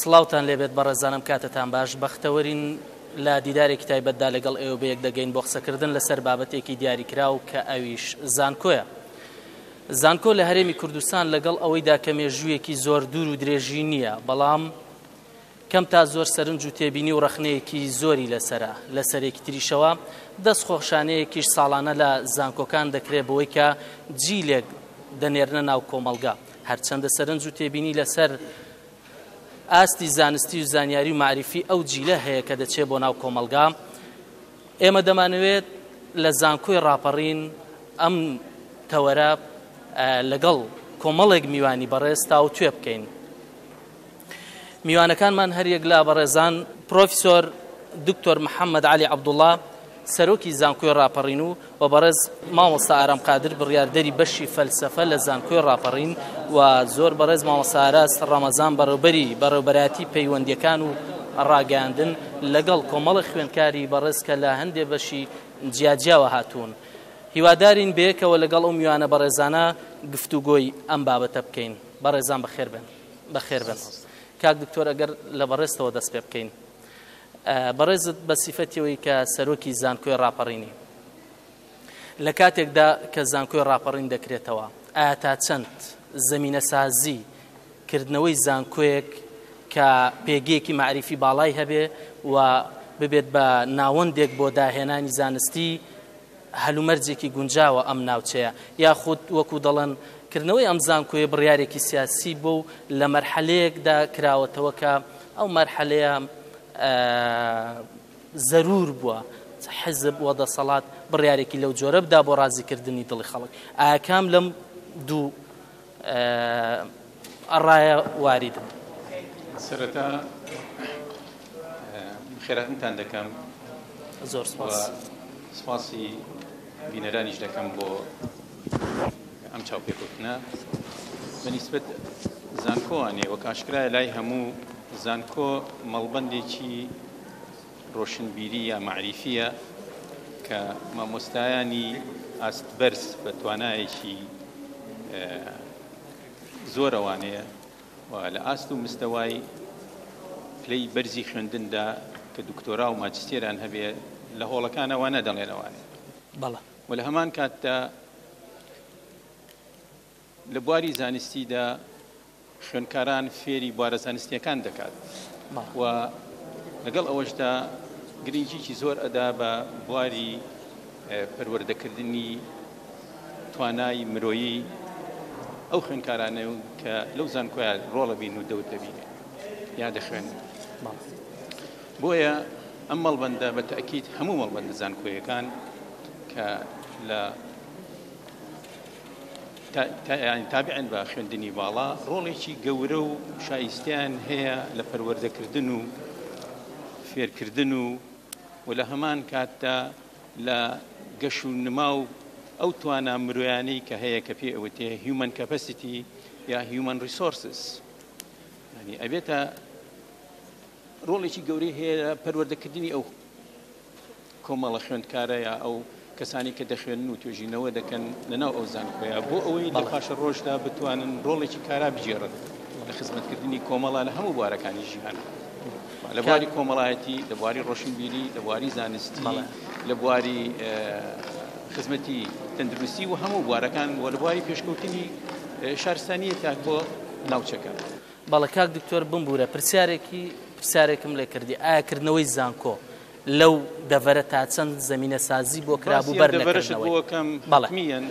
سڵاوتان لێبێت بەڕێزانم کاتتان باش بەختەوەرین لە دیدارێکی تایبەتدا لەگەڵ ئێوە بەیەک دەگەین بۆ قسەکردن لەسەر بابەتێکی دیاریکراو کە ئەویش زانکۆیە. زانکۆ لە هەرێمی کوردستان لەگەڵ ئەوەیدا کە مێژوویەکی زۆر دوور و درێژی نییە، بەڵام کەم تا زۆر سەرنج و تێبینی و ڕەخنەیەکی زۆری لەسرە. لە سەرێکی تریشەوە دەست خۆشانەیەکیش ساڵانە لە زانکۆکان دەکرێت بەوەی کە جیلێک دەنێرنە ناو کۆمەلگا. هەرچەندە سەرنج و تێبینی لەسەر ئاستی زانستی و زانیاری و معریفی ئەو جیلە هەیە کە دەچێت بۆ ناو کۆمەلگا، ئێمە دەمانەوێت لە زانکۆی ڕاپەڕین ئەم تەوەرە لەگەڵ کۆمەڵێک میوانی بەڕێز تاو توێ بکەین. میوانەکانمان هەریەک لا بەڕێزان پرۆفیسۆر دکتۆر محەممەد علی عەبدوڵڵا سەرۆکی زانکۆی ڕاپەڕین و بەڕێز مامۆستا ئارام قادر بڕیاردەری بەشی فەلسەفە لە زانکۆی ڕاپەڕین و زۆر بەڕێز مامۆستا ئاراس ڕەمەزان بەڕێوەبەرایەتی پەیوەندیەکان و ڕاگەاندن لەگەڵ کۆمەڵی خوێندکاری بەڕێز کە لە هەندێک بەشی جیاجیاوە هاتوون. هیوادارین بەیەکەوە لەگەڵ ئەو میوانە بەڕێزانە گفتوگۆی ئەم بابەتە بکەین. بەڕێزان بەخێر بن. بەخێر بن. کاک دکتۆر ئەگەر لە بەڕێستەوە دەست پێ بکەین. بەڕێزت بە سیفەتیەوەی کە سەرۆکی زانکۆی ڕاپەڕینی لە کاتێکدا کە زانکۆی ڕاپەڕین دەکرێتەوە، ئایا تا چەند زەمینە سازی کردنەوەی زانکۆیەک کە پێگەیەکی معریفی باڵای هەبێ و ببێت بە ناوەندێک بۆ داهێنانی زانستی هەلومەرجێکی گونجاوە ئەم ناوچەیە، یاخود وەکو دەڵێن کردنەوەی ئەم زانکۆیە بڕیارێکی سیاسی بوو و لە مەرحەلەیەکدا کراوەتەوە کە ئەو مەرحەلەیە زەرور بووە حزب و دەسەڵات بڕیارێکی لەو جۆرە بدا بۆ ڕازیکردنی دڵی خەڵک. ئایا کام لەم دوو ئەڕایە واریدن؟ سەرەتا خێراتتان دەکەم، زۆر سپاس. سپاسی بینەرانیش دەکەم بۆ ئەم چاوپێکوتنە. بەنسبەت زانکۆوانێ وەک ئاشکرایە لای هەموو زانکۆ مەڵبەندێکی ڕۆشنبیری یا معریفیە کە مامۆستایانی ئاستبەرز بە توانایەکی زۆرەوانەیە و لە ئاست و مستەوای پلەی بەرزی خوێندندا کە دکتۆرا و ماجستێران هەبێ لە هۆڵەکانەوە نەدەڵێنەوانێ. بەڵێ. و لە هەمان کاتدا لە بواری زانستیدا خوێندکاران فێری بوارە زانستیەکان دەکات و لەگەڵ ئەوەشدا گرنگیی زۆر ئەدا بە بواری پەروەردەکردنی توانای مرۆیی ئەو خوێندکارانە کە لەو زانکۆیان ڕۆڵە بین و دەوت دەبینێت یا دەخوێن. بۆیە ئەم مەڵبەندە بە تەئکید هەموو مەڵبەندە زانکۆیەکان کە لە تابعن بە خوێندنی باڵا ڕۆڵێکی گەورە و شایستیان هەیە لە پەروەردەکردن و فێرکردن و لە هەمان کاتدا لە گەش و نما و ئەو توانە مرۆیانەی کە هەیە کە پێ ئەوتێ هیومن کەپەسیتی یا هیومن ریسۆرسس، ینی ئەبێتە ڕۆڵێکی گەورەی هەیە لە پەروەردەکردنی ئەو کۆمەڵە خوێندکارە یا ئەو کەسانی کە دەخوێنن و توێژینەوە دەکەن لەناو ئەو زانکۆیە بۆ ئەوەی لە پاشە ڕۆژدا بتوانن ڕۆڵێکی کارا بژێڕن لە خزمەتکردنی کۆمەڵە لە هەموو بوارەکانی ژیان، لە بواری کۆمەڵایەتی، لە بواری ڕۆشنبیری، لە بواری زانستی، لە بواری خزمەتی تەندروستی و هەموو بوارەکان و لە بواری پێشکەوتنی شارستانیە تاک بۆ ناوچەکە. بەڵێ کاک دکتۆر بمبورە پرسیارێکم لێ کردی، ئایاکردنەوەی زانکۆ لەو دەڤەرە تا چەند زەمینە سازی بۆ کرابوو بەر نەکردنەوەکەم بەڵێمیەن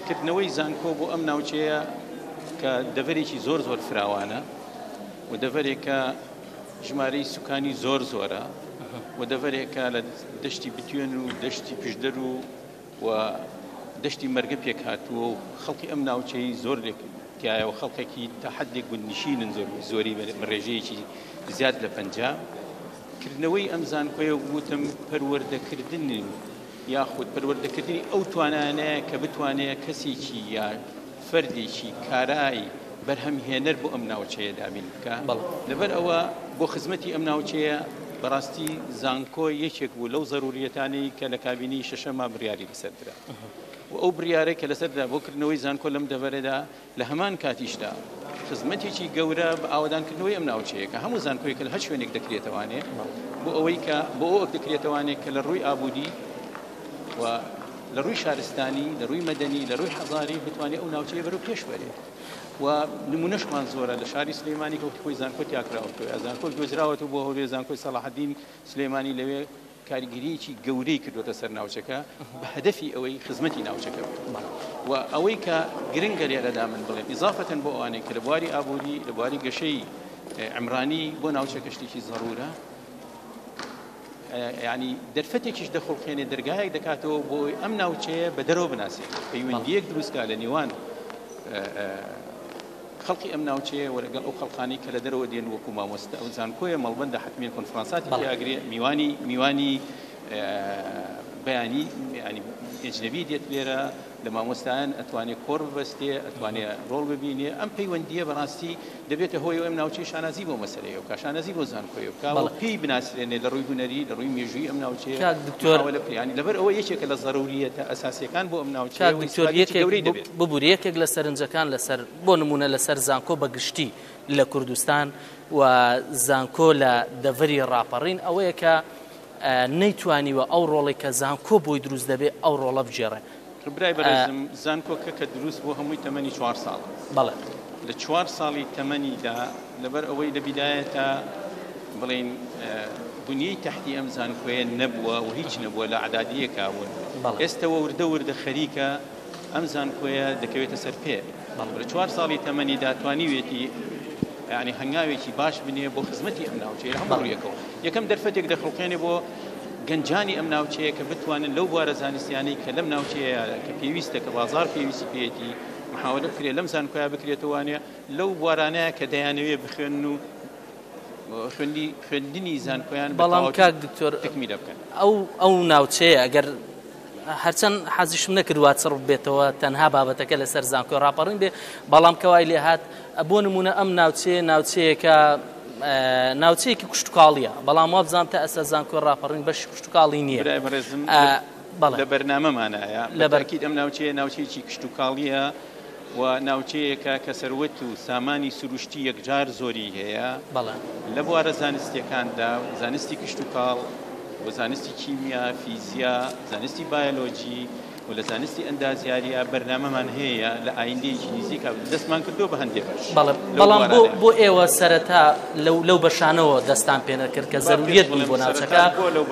کردنەوەی زانکۆ بۆ ئەم ناوچەیە کە دەڤەرێکی زۆر زۆر فراوانە و دەڤەرێکە ژمارەی سوکانی زۆر زۆرە و دەڤەرێکە لە دەشتی بتوێن و دەشتی پشدەر و دەشتی مەرگە پێک هاتووە و خەڵکی ئەم ناوچەی زۆر لێکایە و خەڵکێکی تا حدێک گوندنشینن زۆری ڕێژەیەکی زیاد لە پەنجا. کردنەوەی ئەم زانکۆیە وتم پەروەردەکردن یاخود پەروەردەکردنی ئەو توانانەیە کە بتوانێت کەسێکی یا فەردێکی کارایی بەرهەمهێنەر بۆ ئەم ناوچەیە دابین بکە. لەبەر ئەوە بۆ خزمەتی ئەم ناوچەیە بەڕاستی زانکۆ یەکێک بوو لەو زەروریەتانەی کە لە کابینی شەشەما بڕیاری لەسەردرا و ئەو بڕیارەی کە لەسەردا بۆ کردنەوەی زانکۆ لەم دەڤەرەدا لە هەمان کاتیشدا خزمەتێکی گەورە بە ئاوادانکردنەوەی ئەم ناوچەیە کە هەموو زانکۆی کە لە هەر شوێنێک دەکرێتەوانێ بۆ ئەوەی کە بۆ ئەو دەکرێتەوانێت کە لە ڕووی ئابوودی و لە ڕووی شارستانی لە ڕووی مەدەنی لە ڕووی حەزاری بتوانێت ئەو ناوچەیە بەرەو پێش بەرێت و نمونەشمان زۆرە لە شاری سلێمانی کە خۆی زانکۆ تیاکراوەوە زانکۆ گوێزراوەوە بۆ هەولێر زانکۆی سەلاحەدین سلێمانی لەوێ کاریگەریەکی گەورەی کردوتە سەر ناوچەکە بە هەدەفی ئەوەی خزمەتی ناوچەکە و ئەوەی کە گرنگە لێرەدا من بڵێم ئیزافەتەن بۆ ئەوانەی کە لە بواری ئابووری لە بواری گەشەی عمرانی بۆ ناوچەکە شتێکی زەڕورە ینی دەرفەتێکیش دەخۆڵخێنێ دەرگایەک دەکاتەوە بۆی ئەم ناوچەیە بە دەرەوە بناسێت پەیوەندیەک دروستکە لە نێوان خەڵکی ئەم ناوچەیە وەرەگەڵ ئەو خەڵقانی کە لە دەرەوە دێن وەکو مامۆستا ئەو زانکۆیە مەڵبەندە حتمێن کۆنفرانساتی یاگرێ میوانی بەیانی ینی ئەجنەبی دێت لێرە لە مامۆستایان ئەتوانێت کۆڕ ببەستێ ئەتوانێت ڕۆڵ ببینێ ئەم پەیوەندیە بەڕاستی دەبێتە هۆی ئەم ناوچەی شانازی بۆ مەسەلەیە و کاشانازی بۆ زانکۆیە و پێی بناسرێنێ لە ڕووی هونەری لە ڕووی مێژووی ئەم ناوچەیە ینی لەبەر ئەوە یەکێکە لە زەڕوریەتە ئەساسیەکان بۆ ئەم ناوچەیە ببووری یەکێک لە سەرنجەکان لەسەر بۆ نمونە لەسەر زانکۆ بەگشتی لە کوردستان و زانکۆ لە دەڤەری ڕاپەڕین ئەوەیە کە نەیتوانیوە ئەو ڕۆڵی کە زانکۆ بۆی دروست دەبێت ئەو ڕۆڵە بجێڕێ برای بەڕێزم زانکۆکە کە دروست بۆ هەمووی تەمەنی 4 ساڵ بەڵێ لە 4 ساڵی تەمەنیدا لەبەر ئەوەی لە بیدایەتە بڵێن بنیەی تەحتی ئەم زانکۆیە نەبووە و هیچ نەبووە لە عەدادیەکە بوون ئێستا وردە خەریکە ئەم زانکۆیە دەکەوێتە سەر پێ لە 4 ساڵی تەمەنیدا توانیوێتی ینی هەنگاوێکی باش بنێ بۆ خزمەتی ئەم ناوچەیە هەموو ڕوویەکەوە یەکەم دەرفەتێک دەخڵقێنێ بۆ گەنجانی ئەم ناوچەیە کە بتوانن لەو بوارە زانستیانەی کە لەم ناوچەیە کە پێویستە کە بازار پێویستی پێێتی محاولە بکرێت لەم زانکۆیە بکرێتەوانێ لەو بوارانەیە کە دەیانەوێت بخوێن و خوێندنی زانکۆیان بەڵام کاک دکتۆر تەکمیلە بکەن ئەو ناوچەیە ئەگەر هەرچەند حەزیشم نەکردووە چڕ بێتەوە تەنها بابەتەکە لەسەر زانکۆی ڕاپەڕین بێ بەڵام کەوای لێ هات بۆ نمونە ئەم ناوچەیەکە ناوچەیەکی کوشتتوکاڵیە بەڵام وا بزانتە ئەسە زانکۆی ڕاپەڕین بەشی کوشتتوکاڵی نییە لە بەرنامەمانایە لەبەرکیت ئەم ناوچەیە ناوچەیەکی کوشتتوکاڵیە و ناوچەیەکە کە سەروەت و سامانی سروشتی یەکجار زۆری هەیە لە بوارە زانستیەکاندا زانستی کوشتتوکاڵ و زانستی کیمیا فیزیا زانستی بایۆلۆجی و لە زانستی ئەندازیاریە بەرنامەمان هەیە لە ئایندەیەکی نزیکە دەستمان کردو بە هەندێک بەش بەڵام بۆ ئێوە سەرەتا لەو بەشانەوە دەستان پێ نەکرد کە زەروریەت بوو بۆ ناوچەکە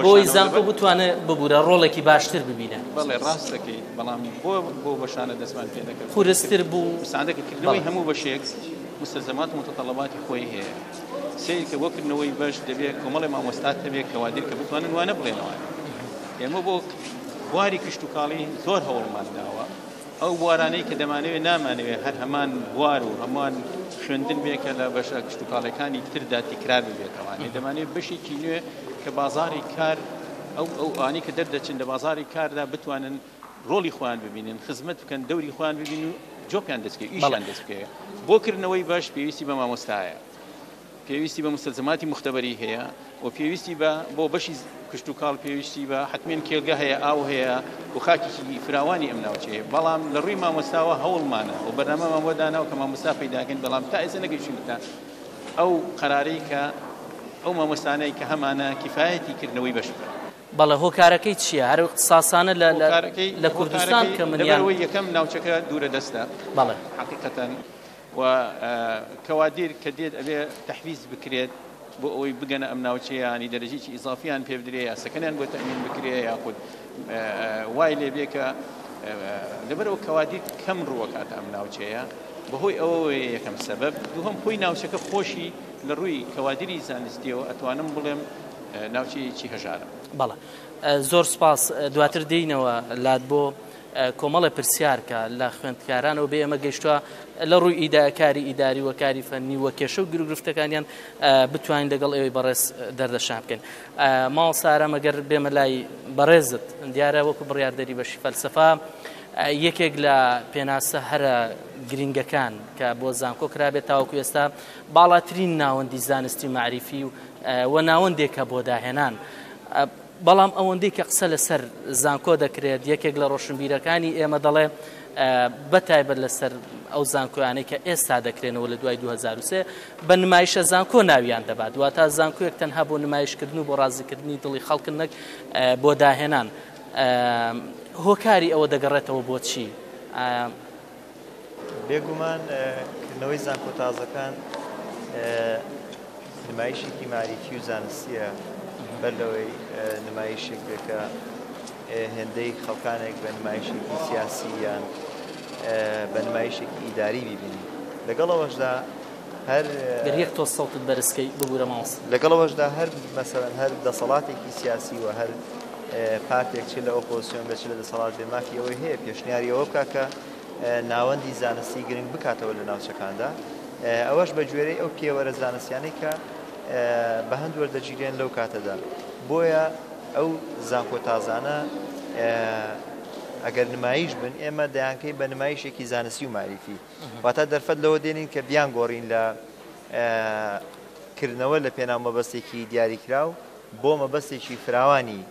بۆی زانکۆ بتوانێت ببوورە ڕۆڵێکی باشتر ببینە بەڵێ ڕاستەکەی بەڵام بۆ بەشانە دەستمان پێ نەکرد خورستر بوو سادەکردنەوەی هەموو بەشێک مستلزمات و متطلباتی خۆی هەیە سیرکە بۆکردنەوەی بەش دەبێت کۆمەڵی مامۆستات هەبێت کەوادر کە بتوانن وانە بڵێنەوە ئێمە بۆ بواری کشتتوکاڵی زۆر هەوڵمان داوە ئەو بوارانەی کە دەمانەوێت نامانەوێت هەر هەمان بوار و هەمان خوێندن بێکە لە بەشە کشتتوکاڵەکانی تردا تیکرار ببێتەوانێت دەمانێت بەشێکی نوێ کە بازاری کار ئەو ئەوانی کە دەردەچن لە بازاری کاردا بتوانن ڕۆڵی خۆیان ببینن خزمەت بکەن دەوری خۆیان ببین و جۆپیان دەستکەوێت ئیشیان دەستکەوێت بۆکردنەوەی باش پێویستی بە مامۆستایە پێویستی بە مستلزماتی مختبەری هەیە و پێویستی بۆ بەشی کشتتوکاڵ پێویستی بە حتمێن کێلگە هەیە ئاو هەیە و خاکێکی فراوانی ئەم ناوچەیە بەڵام لە ڕووی مامۆستاوە هەوڵمانە و بەرنامەمان بۆ داناوە کە مامۆستا پەیداکەن بەڵام تا ئێستا نەگەیشتە ئەو قەرارەی کە ئەو مامۆستانەی کە هەمانە کیفایەتی کردنەوەی بەش بکەن بەڵێ هۆکارەکەی چییە هەر اختصاسانە لە کوردستان کە منیانەوەی یەکەم ناوچەکە دوورە دەستە بەڵێ حقیقەتەن و کەوادیر کە دێت ئەبێ تەحویز بکرێت بۆ ئەوەی بگەنە ئەم ناوچەیانی دەرەجێکی ئیزافیان پێ بدرێ یا سەکەنیان بۆ تەمین بکرێ یاخود وای لێ بێ کە لەبەرەوە کەوادیر کەم ڕووەکات ئەم ناوچەیە بەهۆی ئەوەیە یەکەم سەبەب دووهەم خۆی ناوچەکە خۆشی لە ڕووی کەوادری زانستیەوە ئەتوانم بڵێم ناوچەیەکی هەژارە. بەڵێ زۆر سپاس دواتر دێینەوە لات بۆ کۆمەڵە پرسیارکە لە خوێندکارانەوە بێ ئەمە گەیشتووە لە ڕووی کاری ئیداری و کاری فەنی وە کێشە و گرفتەکانیان بتوانین لەگەڵ ئێوەی بەڕێز دەردەشان بکەین. ماڵ سارە مەگەر بێمە لای بەڕێزت دیارە وەکو بڕیاردەری بەشی فەلسەفا یەکێک لە پێناسە هەرە گرنگەکان کە بۆ زانکۆ کرابێت تاوەکو ئێستا باڵاترین ناوەندی زانستی معریفی و ناوەندێکە بۆ داهێنان بەڵام ئەوەندەی کە قسە لەسەر زانکۆ دەکرێت یەکێک لە ڕۆشنبیرەکانی ئێمە دەڵێ بەتایبەت لەسەر ئەو زانکۆیانەی کە ئێستا دەکرێنەوە لە دوای 2023 بە نمایشە زانکۆ ناویان دەبات دواتە زانکۆیەک تەنها بۆ نمایشکردن و بۆ ڕازیکردنی دڵی خەڵکن نەک بۆ داهێنان هۆکاری ئەوە دەگەڕێتەوە بۆ چی؟ بێگومان کردنەوەی زانکۆ تازەکان نمایشێکی معریفی و زانستیە بەر لەوەی نمایشێک بێکە هێندەی خەڵکانێک بە نمایشێکی سیاسی یان بە نمایشێکی ئیداری بیبینی لەگەڵەوەشدا هەر یەک تۆ سەوتت بەرزکەی ببوورە ماوس لەگەڵەوەشدا هەر مەسەڵەن هەر دەسەڵاتێکی سیاسی و هەر پارتێک چ لە ئۆپۆزیسیۆن بە چ لە دەسەڵات بێ مافی ئەوەی هەیە پێشنیاری ئەوە بکە کە ناوەندی زانستی گرنگ بکاتەوە لە ناوچەکاندا ئەوەش بە گوێرەی ئەو پێوەرە زانستیانەی کە بە هەند وەردەگیرێن لەو کاتەدا بۆیە ئەو زانکۆ تازانە ئەگەر نمایش بن ئێمە دەیانکەی بە نمایشێکی زانستی و معریفی واتە دەرفەت لەوە دێنین کە بیان گۆڕین لە کردنەوە لە پێناو مەبەستێکی دیاریکراو بۆ مەبەستێکی فراوانی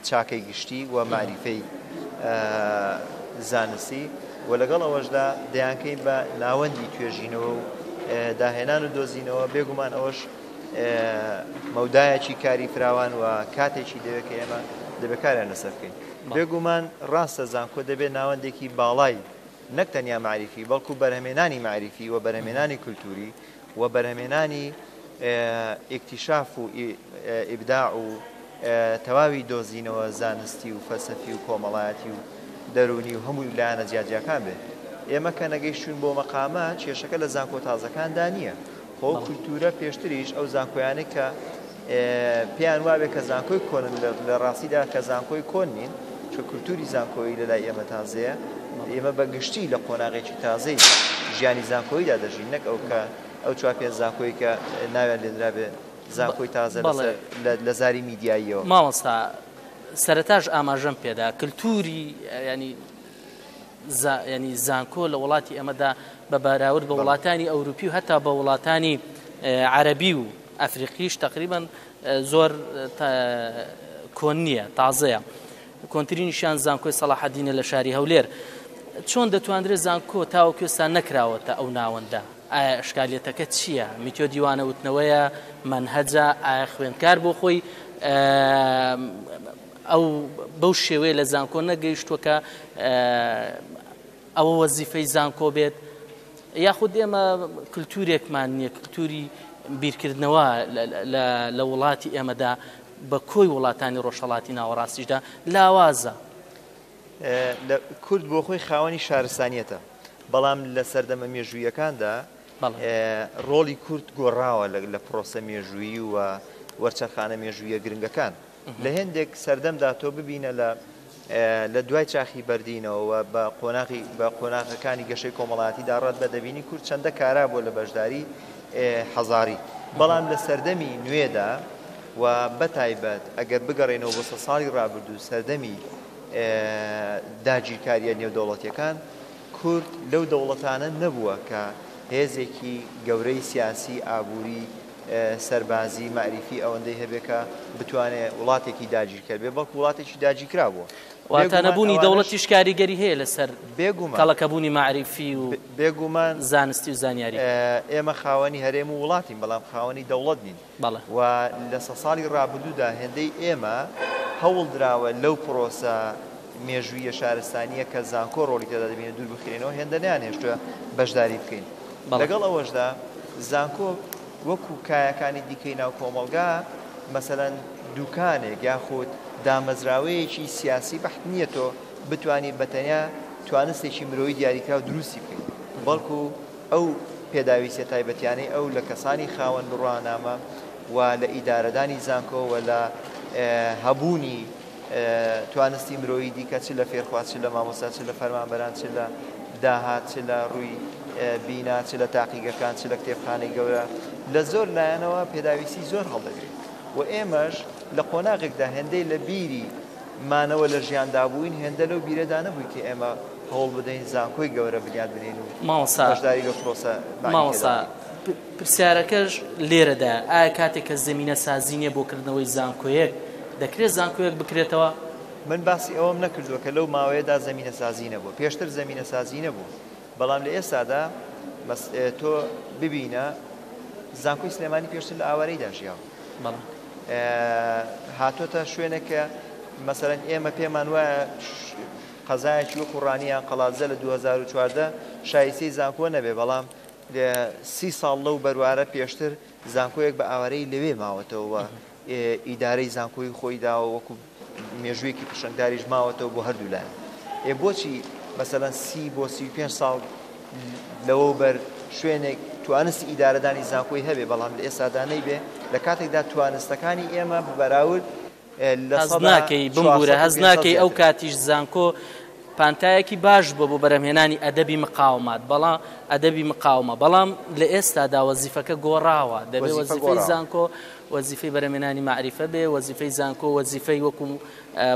چاکەی گشتی و معریفەی زانستی و لەگەڵ ئەوەشدا دەیانکەی بە ناوەندی توێژینەوە و داهێنان و دۆزینەوە بێگومان ئەوەش مەودایەکی کاری فراوان و کاتێکی دەوێت کە ئێمە دەبێکاریان لەسەر بکەین بێگومان ڕاستە زانکۆ دەبێت ناوەندێکی باڵای نەک تەنیا معریفی بەڵکو بەرهەمێنانی معریفی و بەرهەمێنانی کولتوری و بەرهەمێنانی ئیکتیشاف و ئیبداع و تەواوی دۆزینەوە زانستی و فەلسەفی و کۆمەڵایەتی و دەرونی و هەمووی لایەنە جیاجیاکان بێت ئێمە کە نەگەیشتون بۆ مەقامە کێشەکە لە زانکۆ تازەکاندا نییە خۆ کولتورە پێشتریش ئەو زانکۆیانەی کە پێیان وابێ کە زانکۆی کۆنن لە ڕاستیدا کە زانکۆی کۆن نین چۆ کولتوری زانکۆی لەلای ئێمە تازەیە ئێمە بەگشتی لە قۆناغێکی تازەی ژیانی زانکۆیدا دەژین نەک ئەو کە ئەو چوار پێنج زانکۆی کە ناویان لێدرا بێ زانکۆی تازە لە زاری میدیاییەوە مامۆستا سەرەتاش ئاماژەم پێدا کللتوری ینی زانکۆ لە وڵاتی ئەمەدا بە باراورد بە وڵاتانی ئەوروپی و هەتا بە وڵاتانی عەرەبی و ئەفریقیش تقریبان زۆر کۆن نییە تازەیە کۆنترینیشیان زانکۆی سەلاحەدینە لە شاری هەولێر چۆن دەتوانرێت زانکۆ تاوەکوێستا نەکراوەتە ئەو ناوەندە ئایا ئەشکالێتەکە چییە میتۆ دیوانەوتنەوەیە منهەجە ئایا خوێندکار بۆ خۆی ئەو بەو شێوەیە لە زانکۆ نەگەیشتووە کە ئەوە وەزیفەی زانکۆ بێت یاخود ئێمە کللتورێکمان نییە کللتوری بیرکردنەوە لە وڵاتی ئێمەدا بە کۆی وڵاتانی ڕۆژهەڵاتی ناوەڕاستیشدا لاوازە کورد بۆ خۆی خاوەنی شارستانیەتە بەڵام لە سەردەمە مێژوویەکاندا ڕۆڵی کورد گۆڕاوە لە پرۆسە مێژوویی و وەرچەرخانە مێژوویە گرنگەکان لە هێندێک سەردەمدا تۆ ببینە لە دوای چاخی بەردینەوە بە قۆناغەکانی گەشەی کۆمەڵاتیدا ڕەت بە دەبینی کورد چەندە کارا بۆ لە بەشداری حەزاری بەڵام لە سەردەمی نوێدا و بەتایبەت ئەگەر بگەڕێنەوە بۆ ساڵی ڕابردوو سەردەمی داگیرکاریە نێودەوڵەتیەکان کورد لەو دەوڵەتانە نەبووە کە هێزێکی گەورەی سیاسی ئابووری سەربازی معریفی ئەوەندەی هەبێکە بتوانێت وڵاتێکی داگیرکرد بێ بەڵکو وڵاتێکی داگیرکرا بووە واتە نەبوونی دەوڵەتیش کاریگەری هەیە لەسەر کەڵەکەبوونی معریفی و بێگومان زانستی و زانیاری ئێمە خاوەنی هەرێم و وڵاتین بەڵام خاوەنی دەوڵەت نین و لە ساڵی ڕابردوودا هێندەی ئێمە هەوڵ دراوە لەو پرۆسە مێژوویە شارستانیە کە زانکۆ ڕۆڵی تێدا دەبینێت دوور بخێنەوە هێندە نیانهێشتووە بەشداری بکەین لەگەڵ ئەوەشدا زانکۆ وەکو کایەکانی دیکەی ناو کۆمەڵگا مەسەلەن دوکانێک یاخود دامەزراوەیەکی سیاسی بەحت نییە تۆ بتوانانی بەتەنیا توانستێکی مرۆیی دیاریکرا و دروستی بکەین بەڵکو ئەو پێداویستە تایبەتیانەی ئەو لە کەسانی خاوەن بڕوانامە و لە ئیدارەدانی زانکۆ و لە هەبوونی توانستی مرۆیی دیکە چ لە فێرخواز چ لە مامۆستا چ لە فەرمانبەران چ لە داهات چ لە ڕووی بینا چ لە تاقیگەکان چ لە کتێبخانەی گەورە لە زۆر لایەنەوە پێداویستی زۆر هەڵدەگرێت و ئێمەش لە قۆناغێکدا هێندەی لە بیری مانەوە لە ژیاندا بووین هێندە لەو بیرەدا نەبووی کە ئێمە هەوڵ بدەین زانکۆی گەورە بنیاد بنین و بەشداری لە پرۆسە ماوەسا پرسیارەکەش لێرەدا ئایا کاتێک کە زمینە سازی نییە بۆ کردنەوەی زانکۆیەک دەکرێت زانکۆیەک بکرێتەوە من باسی ئەوەم نەکردووە کە لەو ماوەیەدا زەمینە سازی نەبووە پێشتر زەمینە سازی نەبوو بەڵام لە ئێستادا تۆ ببینە زانکۆی سلێمانی پێشتر لە ئاوارەیدا ژیاوە هاتۆتە شوێنێکە مەسەرەن ئێمە پێمان وایە قەزایەکی وەکو ڕانیان قەڵاتزە لە 2014 شایستەی زانکۆ نەبێ بەڵام لە 30 ساڵ لەو بەروارە پێشتر زانکۆیەک بە ئاوارەی لەوێ ماوەتەوە ئیدارەی زانکۆی خۆی داوە وەکو مێژوویەکی پشنگداریش ماوەتەوە بۆ هەردوو لایەن بۆچی مەسەلەن 30 بۆ 35 ساڵ لەوە بەر شوێنێک توانستی ئیدارەدانی زانکۆی هەبێ بەڵام لە ئێستادا نەیبێ لە کاتێکدا توانستەکانی ئێمە بەراورد هەز ناکەی بمبورە هەز ناکەی ئەو کاتیش زانکۆ پانتایەکی باش بۆ بۆ بەرهەمهێنانی ئەدەبی مقاومات بەڵام ئەدەبی مقاومە بەڵام لە ئێستادا وەزیفەکە گۆڕاوە دەبێ وەزیفەی زانکۆ وەزیفەی بەرهەمهێنانی معریفە بێ وەزیفەی زانکۆ وەزیفەی وەکو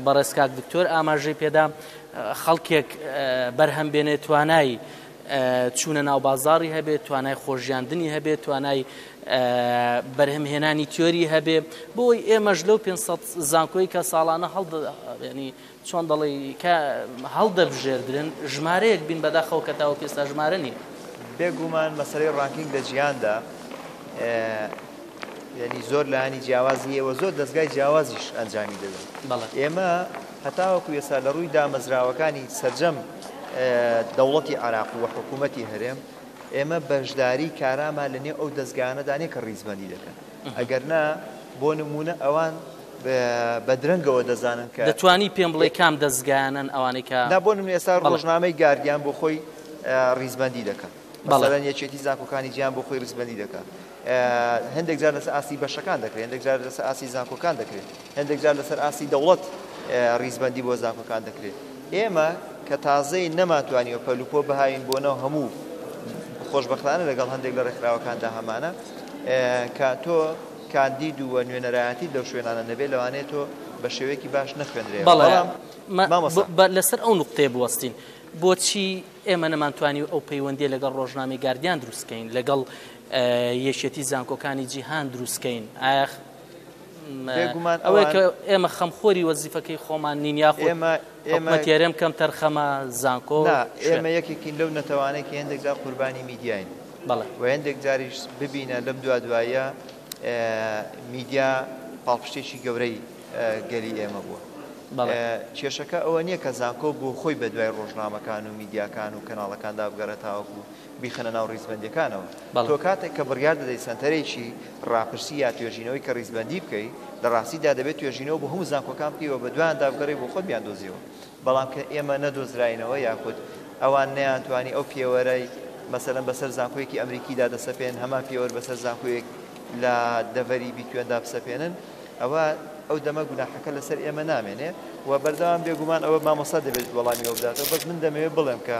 بەڕێزکاک دکتۆر ئاماژەی پێدا خەڵکێک بەرهەم بێنێت توانای چوونە ناو بازاڕی هەبێت توانای خۆشیاندنی هەبێت توانای بەرهەمهێنانی تیۆری هەبێ بۆی ئێمەش لەو 500 زانکۆی کە ساڵانە ینی چۆن دەڵێ هەڵدەبژێردرن ژمارەیەک بین بەداخەوە کە تاوە پێستا ژمارە نیە بێگومان مەسەلەی ڕانکینگ لە جیهاندا ینی زۆر لایانی جیاوازی ئێوە زۆر دەستگای جیاوازیش ئەنجامی دەدەن ئێمە هەتاوەکو ئێستا لە ڕووی دامەزراوەکانی سەرجەم دەوڵەتی عێراق و حکوومەتی هەرێم ئێمە بەشداری کارامان لەنێ ئەو دەستگانەدانێ کە ڕیزبەندی دەکەن ئەگەر نا بۆ نمونە ئەوان بە درەنگەوە دەزانن کە دەتوانی پێم بڵێ کام دەستگانن ئەوانەی کە بۆ نمونە ئێستا ڕۆژنامەی گاردیان بۆ خۆی ڕیزبەندی دەکەن مەسەلەن یەکێتی زانکۆکانی جیهان بۆ خۆی ڕیزبەندی دەکات هەندێک جار لەسەر ئاسی بەشەکان دەکرێت هەندێک جار لەسەر ئاسی زانکۆکان دەکرێت هەندێک جار لەسەر ئاسی دەوڵەت ڕیزبەندی بۆ زانکۆکان دەکرێت ئێمە کە تازەی نەماتوانیەوە پەلوپۆ بەهاین بۆنەوە هەموو خۆشبەختانە لەگەڵ هەندێک لە ڕێکخراوەکاندا هەمانە کە تۆ کاندید و نوێنەرایەتی لەو شوێنانە نەبێت لەوانێت تۆ بە شێوەیەکی باش نەخوێنرێت لەسەر ئەو نوقتەیە بوەستین بۆچی ئێمە نەمانتوانی ئەو پەیوەندیە لەگەڵ ڕۆژنامەی گاردیان دروستکەین لەگەڵ یەکێتی زانکۆکانی جیهان دروستکەین ئایا ئەوەی کە ئێمە خەمخۆری وەزیفەکەی خۆمان نین یاخۆ حکومەتیارێم کەم تەرخەمە زانکۆ ئێمە یەکێکین لەو نەتەوانەیەکی هەندێکدا قوربانی میدیاین و هەندێک جاریش ببینە لەم دوایە میدیا پاڵپشتێکی گەورەی گەلی ئێمە بووە کێشەکە ئەوە نییە کە زانکۆ بۆ خۆی بە دوای ڕۆژنامەکان و میدیاکان و کەناڵەکاندا بگەڕێت تاوەکو بیخەنە ناو ڕیزبەندیەکانەوە تۆ کاتێک کە بڕیار دەدەی سنتەرێکی ڕاپرسی یا توێژینەوەی کە ڕیزبەندی بکەیت لە ڕاستیدا دەبێت توێژینەوە بۆ هەموو زانکۆکان بکەیەوە بە دوایاندا بگەڕێ بۆ خۆت بیاندۆزیەوە بەڵام کە ئێمە نەدۆزراینەوە یاخود ئەوان نەیانتوانی ئەو پێوەرەی مەسەلەن بەسەر زانکۆیەکی ئەمریکیدا دەسەپێن هەمان پێوەر بەسەر زانکۆیەک لە دەڤەری بیتوێندا بسەپێنن ئەوە ئەو دەمە گوناحەکە لەسەر ئێمە نامێنێ و بەردەوام بێگومان ئەوە مامۆستا دەبێت وەڵامی ئەو بداتەوە بەس من دەمەوێت بڵێم کە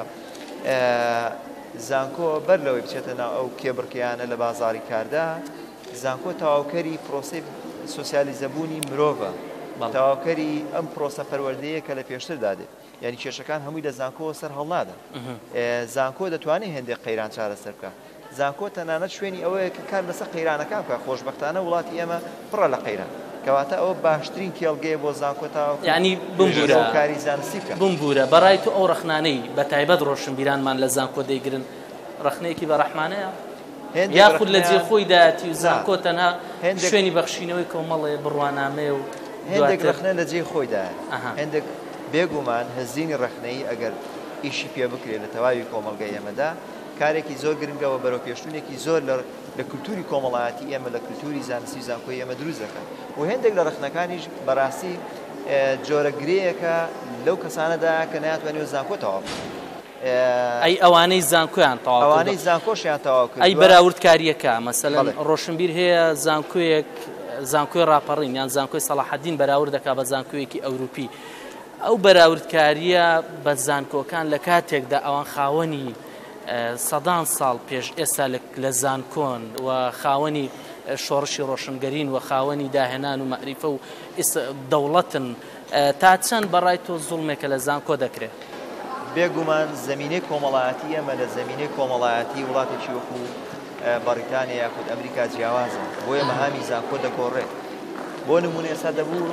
زانکۆ بەر لەوەی بچێتە ناو ئەو کێبڕکیانە لە بازاڕی کاردا زانکۆ تەواوکەری پرۆسەی سۆسیالیزەبوونی مرۆڤە تەواوکەری ئەم پرۆسە پەروەردەیە کە لە پێشتر دادێت یعنی کێشەکان هەمووی لە زانکۆوە سەر هەڵنادەن زانکۆ دەتوانێت هەندێک قەیران چارەسەر بکات زانکۆ تەنانەت شوێنی ئەوەیە کە کار لەسەر قەیرانەکان بکات خۆشبەختانە وڵاتی ئێمە پڕە لە قەیران کەواتە ئەوە باشترین کێڵگەیە بۆ زانکۆ تاوەکو یعنی بمبورە کاری زانستی بکات بمبورە بەڕای تو ئەو ڕەخنانەی بە تایبەت ڕۆشنبیرانمان لە زانکۆ دەیگرن ڕەخنەیەکی بە ڕەحمانەیە یاخود لە جێخۆیداتی و زانکۆ تەنها شوێنی بەخشینەوەی کۆمەڵێ بڕوانامێ و هێندێک ڕەخنە لە جێ خۆیدایە هێندێک بێگومان هەزینی ڕەخنەی ئەگەر ئیشی پێ بکرێت لە تەواوی کۆمەلگای ئێمەدا کارێکی زۆر گرنگەوە بەرەو پێشتونێکی زۆر لە کولتوری کۆمەڵایەتی ئێمە لە کولتوری زانستی زانکۆی ئێمە دروست دەکەن و هێندێک لە ڕەخنەکانیش بەڕاستی جۆرەگرەیەکە لەو کەسانەدا کە ناتوانێت زانکۆ تەواو ئەی ئەوانەی زانکۆیان تەواو ئەوانەی زانکۆشیان تەواو کرد ئەی بەراوردکاریەکە مەسەلەن ڕۆشنبیر هەیە زانکۆی ڕاپەڕین یان زانکۆی سەلاحەدین بەراورد دەکا بە زانکۆیەکی ئەوروپی ئەو بەراوردکاریە بە زانکۆکان لە کاتێکدا ئەوان خاوەنی سەدان ساڵ پێش ئێستا لە زانکۆن و خاوەنی شۆڕشی ڕۆشنگەرین و خاوەنی داهێنان و مەعریفە و دەوڵەتن تا چەند بەڕای تۆ زوڵمێکە لە زانکۆ دەکرێت بێگومان زمینەی کۆمەڵایەتی ئەمە لە زمینەی کۆمەڵایەتی وڵاتێکی وەکو بەریتانیا یاخود ئەمریکا جیاوازە بۆیە مەهامی زانکۆ دەگۆڕێت بۆ نمونە ئێستا دەبوو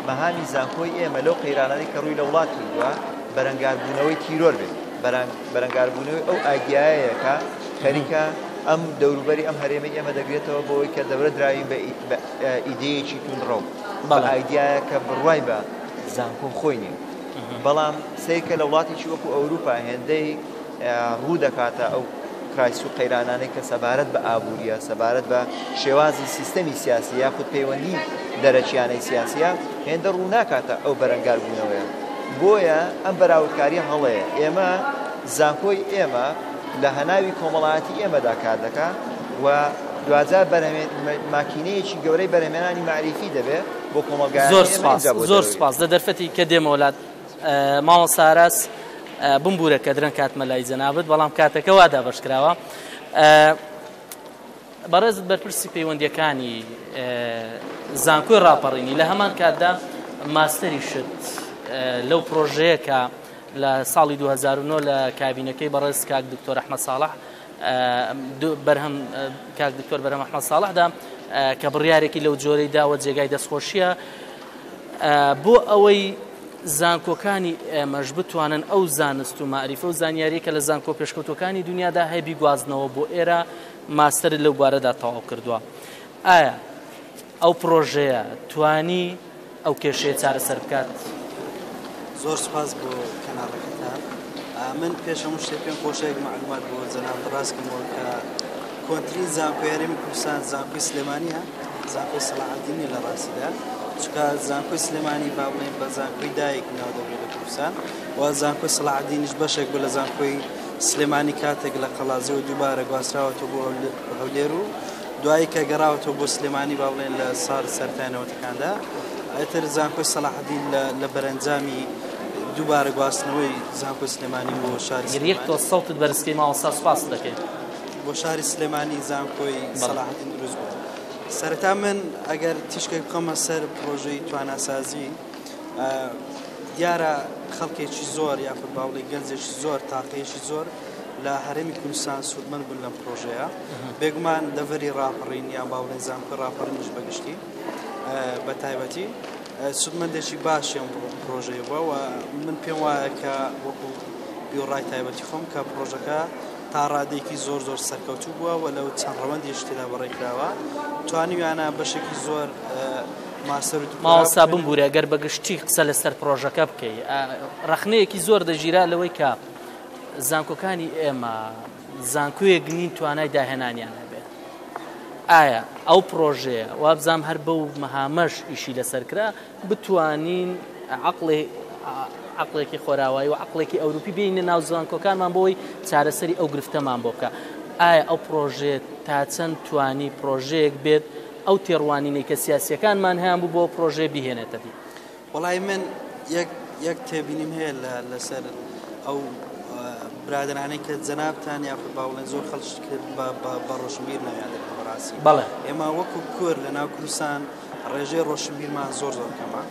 مەهامی زانکۆی ئێمە لەو قەیرانانەی کە ڕووی لە وڵات کردووە بەرەنگاربوونەوەی تیرۆر بێت بەرەنگاربوونەوەی ئەو ئایدیایەکە خەریکە ئەم دەوروبەری ئەم هەرێمەی ئێمە دەگرێتەوە بۆی کە دەورە دراوین بە ئیدەیەکی تونڕەو بە ئایدیایە کە بڕوای بە زانکۆ خۆی نین بەڵام سەیکە لە وڵاتێکی وەکو ئەوروپا هێندەی ڕوو دەکاتە ئەو کرایس و قەیرانانەی کە سەبارەت بە ئابووریە سەبارەت بە شێوازی سیستەمی سیاسی یاخود پەیوەندی دەرەچیانەی سیاسیە هێندە ڕوو ناکاتە ئەو بەرەنگاربوونەوەیە بۆیە ئەم بەراوردکاریە هەڵەیە ئێمە زانکۆی ئێمە لە هەناوی کۆمەڵایەتی ئێمەدا کار دەکات و دوجار ماکینەیەکی گەورەی بەرهەمێنانی معریفی دەبێت بۆ کۆمەلگایان. زۆر سپاس لە دەرفەتی کە دێمە وڵات ماوەستا ئاراس بمبورە کە درەنگ کاتمە لای جەنابەت بەڵام کاتەکە وا دابەشکراوە بەڕێز بەرپرسی پەیوەندیەکانی زانکۆی ڕاپەڕینی لە هەمان کاتدا ماستەری شت لەو پرۆژەیە کە لە ساڵی 2009 لە کابینەکەی بەڕێز کاک دکتۆر ئەحمەد ساڵح بەرهەم کاک دکتۆر بەرهەم ئەحمەد ساڵحدا کە بڕیارێکی لەو جۆرەی داوە جێگای دەستخۆشیە بۆ ئەوەی زانکۆکانی ئێمەش بتوانن ئەو زانست و معریفە و زانیاریە کە لە زانکۆ پێشکەوتەکانی دنیادا هەیە بیگوازنەوە بۆ ئێرە ماستەر لەو بارەدا تەواو کردووە. ئایا ئەو پرۆژەیە توانی ئەو کێشەیە چارەسەر بکات؟ زۆر سپاس بۆ کەناڵەکەتان. من پێش هەموو شتێک پێم خۆشەیەک معلومات بۆ جەناب ڕاستکەمەوە کە کۆنترین زانکۆی هەرێمی کوردستان زانکۆی سلێمانیە، زانکۆی سەلاحەدینی لە ڕاستیدا چکە زانکۆی سلێمانی با بڵێن بە زانکۆی دایک ناودەبێت لە کوردستان و زانکۆی سەلاحەدینیش بەشێک بوو لە زانکۆی سلێمانی کاتێک لە قەڵازیەوە دووبارە گواستراوەتەوە بۆ هەولێر و دوایی کە گەڕاوەتەوە بۆ سلێمانی با بڵێن لە ساڵ سەرتانەوەتەکاندا ئەتر زانکۆی سەلاحەدین لە بەرەنجامی دووبارە گواستنەوەی زانکۆی سلێمانی بۆ شاری یەک تۆ سەڵتت بەرزکەی ماوەستا سوپاس دەکەیت بۆ شاری سلێمانی زانکۆی سەلاحەدین دروست بوو. سەرەتا من ئەگەر تیشکێک بکەمە سەر پرۆژەی تواناسازی دیارە خەڵکێکی زۆر یاخود با بڵێ گەنجێکی زۆر تاقەیەکی زۆر لە هەرێمی کوردستان سوودمەند بوون لەم پرۆژەیە بێگومان دەڤەری ڕاپەڕین یان با بڵێن زانکۆی ڕاپەڕینیش بەگشتی بە تایبەتی سوودمەندێکی باشی ئەم پرۆژەیە بووە و من پێم وایە کە وەکو بیوڕای تایبەتی خۆم کە پرۆژەکە تا ڕادێکی زۆر سەرکەوتوو بووە و لەو چەند ڕەوەندی شتێدا بەڕێکراوە توانیویانە بەشێکی زۆر ماسەر ماوەستا بمبورە گەر بەگشتی قسە لەسەر پرۆژەکە بکەی ڕەخنەیەکی زۆر دەژیرا لەوەی کە زانکۆکانی ئێمە زانکۆیەک نین توانای داهێنانیان هەبێت. ئایا ئەو پرۆژەیە وابزانام هەر بەو مەهامەش ئیشی لەسەرکرا بتوانین عقلێکی خۆراوایی و عقلێکی ئەوروپی بینە ناو زانکۆکانمان بۆی چارەسەری ئەو گرفتەمان بۆ بکە. ئایا ئەو پرۆژێت تا چەند توانی پرۆژەیەک بێت ئەو تێڕوانینەی کە سیاسیەکانمان هەیە بوو بۆ پرۆژێ بهێنێتە دی؟ وەڵای من یەک تێبینیم هەیە لەسەر ئەو برادرانەی کە جەنابتان یاخود با بڵێن زۆر خەڵک کرد بە ڕۆشنبیر ناویان دەکەن بەڕاستی. بەڵێ ئێمە وەکو کورد لە ناو کوردستان ڕێژەی ڕۆشنبیرمان زۆر کەمە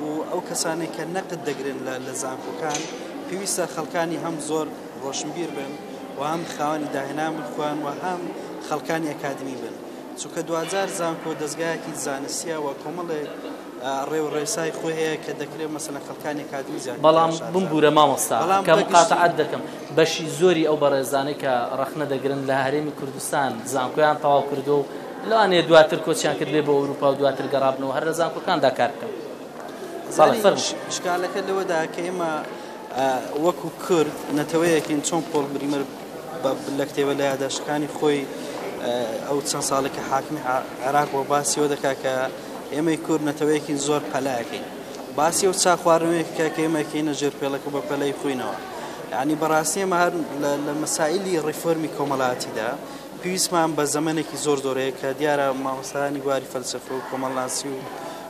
و ئەو کەسانێک کە نەقد دەگرن لە زانکۆکان پێویستە خەڵکانی هەم زۆر ڕۆشنبیر بن و هەم خاوەنی داهێنان بخوان و هەم خەڵکانی ئەکادمی بن چونکە دوجار زانکۆ دەستگایەکی زانستیە و کۆمەڵێک ڕێو ڕێسای خۆی هەیە کە دەکرێت مەسەلەن خەڵکانی ئەکادمی زیاتر. بەڵام بمبورە مامۆستا کە مقاتعەت دەکەم بەشی زۆری ئەو بەڕێزانەی کە ڕەخنە دەگرن لە هەرێمی کوردستان زانکۆیان تەواو کردو و لەوانەیە دواتر کۆچیان کرد بێ بۆ ئەوروپا و دواتر گەڕابنەوە هەر لە زانکۆکاندا کار بکەن. شکالەکە لەوەدا کە ئێمە وەکو کورد نەتەوەیەکین چۆن پۆڵ بریمەر لە کتێبە لە یادداشتەکانی خۆی ئەو چەند ساڵێکە حاکمی عێراق بۆ باسیەوە دەکا کە ئێمەی کورد نەتەوەیەکین زۆر پەلایەکەین باسی ئەو چاخواردنەوەیەکە کە ئێمەکەینە ژێرپێڵەکە بە پەلەی خۆینەوە. یعنی بەڕاستی ئێمە هەر لە مەسائلی ڕیفۆرمی کۆمەڵایەتیدا پێویستمان بە زەمانێکی زۆر زۆرەیە کە دیارە مامۆستایانی بواری فەلسەفە و کۆمەڵناسی و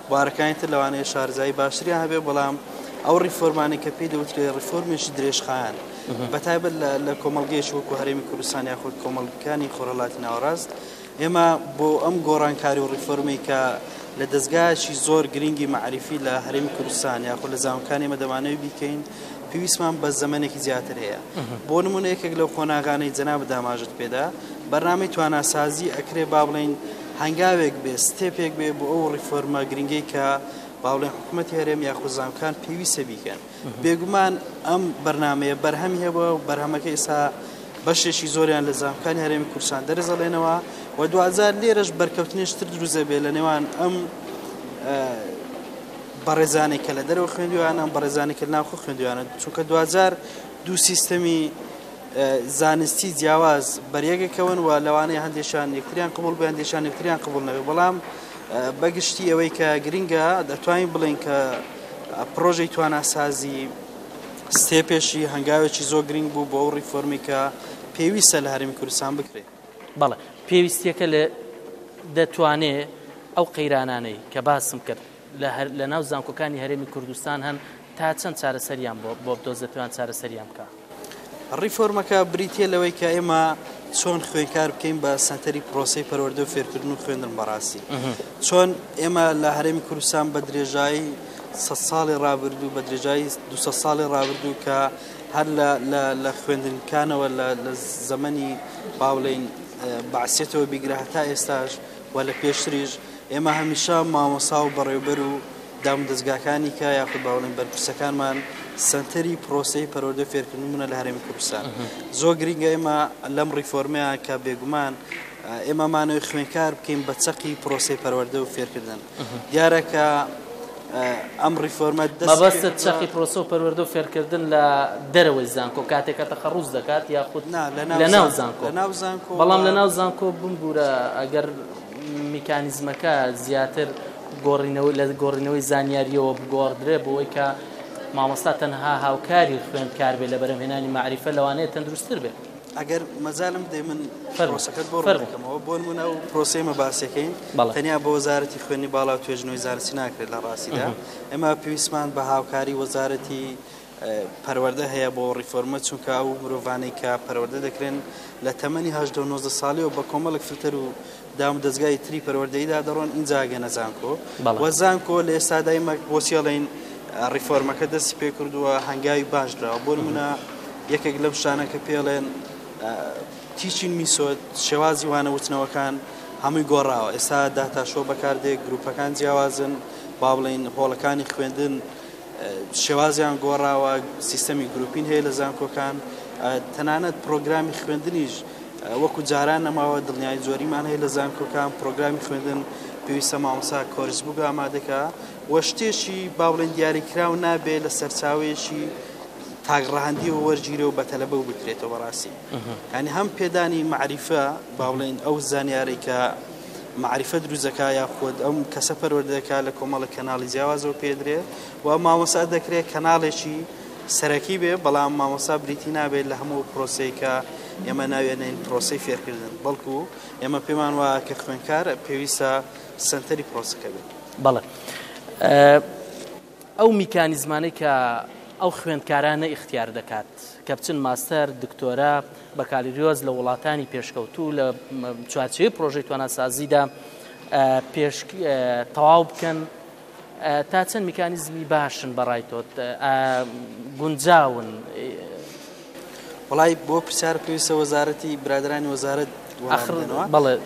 بوارەکانی تر لەوانەیە شارزایی باشتریان هەبێ بەڵام ئەو ریفۆرمانی کە پێی دەوترێت ریفۆرمێکی درێژخایەن بەتایبەت لە کۆمەڵگەیەکی وەکو هەرێمی کوردستان یاخود کۆمەڵگەکانی خۆرهەڵاتی ناوەڕاست ئێمە بۆ ئەم گۆڕانکاری و ریفۆرمی کە لە دەستگایەکی زۆر گرنگی معریفی لە هەرێمی کوردستان یاخود لە زانکۆکانی ئێمە دەمانەوێت بیکەین پێویستمان بە زەمانێکی زیاتر هەیە. بۆ نمونە یەکێک لەو خۆناغانەی جەناب داماژت پێدا بەرنامەی تواناسازی ئەکرێ با بڵێن هەنگاوێک بێ ستێپێک بێ بۆ ئەو ریفۆرمە گرنگەی کە باوڵێن حکوومەتی هەرێم یاخود زانکۆکان پێویستە بیکەن بێگومان ئەم بەرنامەیە بەرهەمی هەبووە و بەرهەمەکە ئێستا بەشێکی زۆریان لە زانکۆکانی هەرێمی کوردستان دەرەزەڵێنەوە و 2000 لێرەش بەرکەوتنیشتر دروست دەبێت لە نێوان ئەم بەڕێزانێک کە لە دەرەوە خوێندویان ئەم بەڕێزانێک کە ناوخۆ خوێندویانە چونکە 2000 دوو سیستەمی زانستی جیاواز بەریەکەکەون و لەوانەیە هەندێکشان یەکتریان قبول بێ هەندێکشان یەکتریان قبول نەبێ بەڵام بەگشتی ئەوەی کە گرنگە دەتوانین بڵێن کە پرۆژەی تواناسازی ستێپێشی هەنگاوێکی زۆر گرنگ بوو بۆ ئەو ریفۆرمی کە پێویستە لە هەرێمی کوردستان بکرێت. بەڵێ پێویستیەکە لە دەتوانێت ئەو قەیرانانەی کە باسم کرد لە ناو زانکۆکانی هەرێمی کوردستان هەن تا چەند چارەسەریان بۆ بدۆزێتوان چارەسەریان بکە. ڕیفۆرمەکە بریتە لەوەی کە ئێمە چۆن خوێنکار بکەین بە سەنتەری پرۆسی پەروەردە و فێرکردن و خوێندن بەڕاستی چۆن ئێمە لە هەرێمی کوردستان بە درێژایی 100 ساڵی ڕابردوو بە درێژایی 200 ساڵی ڕابردوو کە هەر لە خوێندنکانەوە لە زەمەنی باوڵین بەعسیەتەوە بیگرە هەتا ئێستاش و لە پێشتریش ئێمە هەمیشە مامۆسا و بەڕێوەبەر و دامودەستگاکانی کە یاخود باوڵین بەرپرسەکانمان سنتەری پرۆسی پەروەردە و فێرکردن بوونە لە هەرێمی کوردستان زۆر گرنگە ئێمە لەم ڕیفۆرمەیە کە بێگومان ئێمەمانەوەی خوێنکار بکەین بە چەقی پرۆسی پەروەردە و فێرکردن دیارە کە ئەم ریفۆرمە مەبەستە چەقی پرۆسە و پەروەردە و فێرکردن لە دەرەوەی زانکۆ کاتێکە تەخەڕوز دەکات یاخود لە ناو زانکۆ بەڵام لە ناو زانکۆ بمبورە ئەگەر میکانیزمەکە زیاتر لە گۆڕینەوەی زانیاریەوە بگۆڕدرێ بۆەوەی کە مامۆستا تەنها هاوکاری خوێندکار بێ لە بەرەمهێنانی معریفە لەوانەیە تەندروستتر بێت ئەگەر مەزانم دێ من پرۆسەکەت بۆ ڕکەمەوە بۆ نمونە و پرۆسەی مەباسیەکەین تەنیا بە وەزارەتی خوێندنی باڵا و توێژنەوەی زانستی ناکرێت لە ڕاستیدا ئێمە پێویستمان بە هاوکاری وەزارەتی پەروەردە هەیە بۆ ڕیفۆرمە چونکە ئەو مرۆڤانەی کە پەروەردە دەکرێن لە تەمەنی 19 ساڵیەوە بە کۆمەڵک فلتەر و دام دەستگای تری پەروەردەیدا دەڕۆن ئینجا گەنە زانکۆ وە زانکۆ لە ئێستادا ئێمە بۆچیڵین ریفۆرمەکە دەستی پێ کردووە هەنگاوی باشدراوە بۆ نمونە یەکێک لەم شانە کە پێڵێن تیچین میسۆد شێوازی وانە وتنەوەکان هەمووی گۆڕاوە ئێستا داتاشۆ بەکاردێک گروپەکان جیاوازن با بڵین هۆڵەکانی خوێندن شێوازیان گۆڕاوە سیستەمی گروپین هەیە لە زانکۆکان تەنانەت پرۆگرامی خوێندنیش وەکو جاران نەماوە دڵنیای زۆریمان هەیە لە زانکۆکان پرۆگرامی خوێندن پێویستە مامۆسا کۆرس بوو ئامادەکە وە شتێکی با بڵین دیاریکراو نابێت لە سەرچاوەیەکی تاگڕاهەندی و وەرگیرە و بەتەلەبە و بکرێتەوە بەڕاستی یعنی هەم پێدانی معریفە با بڵین ئەو زانیاری کە معریفە دروستەکە یاخود ئەم کەسە پەروەردەکە لە کۆمەڵە کەناڵی جیاوازەوە پێدرێت و مامۆستا دەکرێت کەناڵێکی سەرەکی بێ بەڵام مامۆستا بریتی نابێت لە هەموو پرۆسەی کە ئێمە ناوێنین پرۆسەی فێرکردن بەڵکو ئێمە پێمان وایە کە خوێندکار پێویستە سنتەری پرۆسەکە بێت. بەڵێ ئەو میکانیزمانەی کە ئەو خوێندکارانە اختیار دەکات کە بچن ماستەر دکتۆرا بەکالیریۆز لە وڵاتانی پێشکەوتوو لە چوارچێوەی پرۆژەی تواناسازیدا تەواو بکەن تا چەند میکانیزمی باشن بەڕای تۆت گونجاون وڵای بۆ پرسیار پێویستە وەزارەتی برادرانی وەزارەت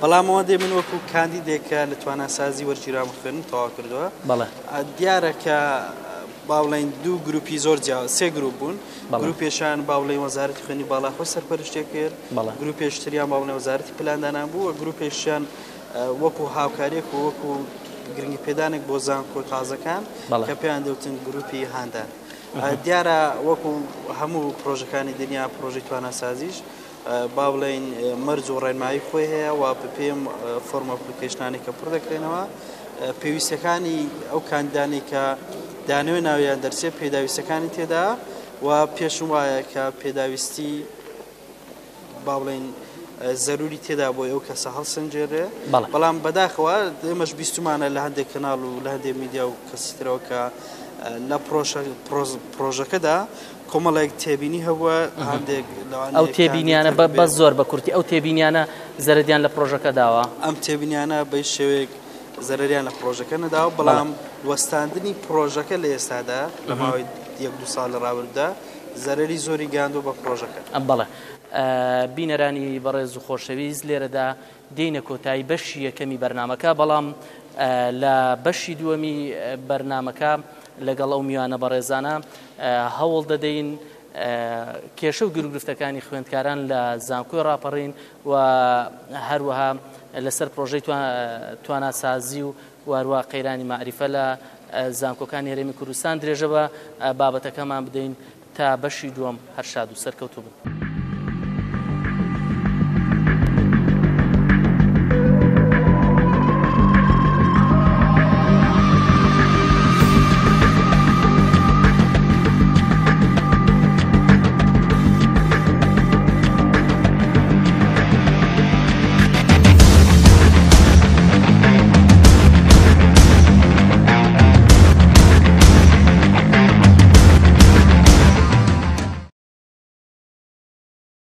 بەڵام ئەوە دێ من وەکو کاندیدێکە لە تواناسازی وەرگیراوە خوێندن تەواو کردووە دیارە کە باوڵین دوو گروپی زۆر جیاواز سێ گروپ بوون گروپێشان باوڵی وەزارەتی خوێنی باڵاخۆ سەرپەرشتێک کرد گروپێشتریان باوڵی وەزارەتی پلاندانان بوو گروپێشیان وەکو هاوکاریەک و وەکو گرنگی پێدانێک بۆ زانکۆ تازەکان کە پێیان دەوتن گروپی هاندان دیارە وەکو هەموو پرۆژەکانی دنیا پرۆژەی تواناسازیش با بڵێن مەرج و ڕێنمایی خۆی هەیە و پێم فۆرمە ئەپلیکیشنانی کە پڕ دەکرێنەوە پێویستەکانی ئەو کاندیدانی کە دانوێ ناویان دەرچێت پێداویستەکانی تێدا و پێشم وایە کە پێداویستی با بڵێن زەروری تێدا بۆی ئەو کەسە هەڵسەنجێرێ بەڵام بەداخەوە ئێمەش بیستمانە لە هەندێک کەناڵ و لە هەندێک میدیا و کەسیترەوە کە لە پرۆژەکەدا کۆمەڵێک تێبینی هەبووە هەندێک ئەو تێبینیانە بە زۆر بە کورتی ئەو تێبینیانە زەرەدیان لە پرۆژەکە داوە ئەم تێبینیانە بە شێوەیەک زەرەریان لە پرۆژەکە نەداوە بەڵام وەستاندنی پرۆژەکە لە ئێستادا لە ماوەی 1-2 ساڵ لە ڕابردوودا زەرەری زۆری گاندوو بە پرۆژەکە بەڵێ بینەرانی بەڕێز و خۆشەویست لێرەدا دێینە کۆتایی بەشی یەکەمی بەرنامەکە بەڵام لە بەشی دووەمی بەرنامەکە لەگەڵ ئەو میوانە بەڕێزانە هەوڵ دەدەین کێشە و گرفتەکانی خوێندکاران لە زانکۆی ڕاپەڕین و هەروەها لەسەر پرۆژەی تواناسازی و وارووا قەیرانی معریفە لە زانکۆکانی هەرێمی کوردستان درێژە بە بابەتەکەمان بدەین تا بەشی دووەم هەر شاد و سەرکەوتوو بن.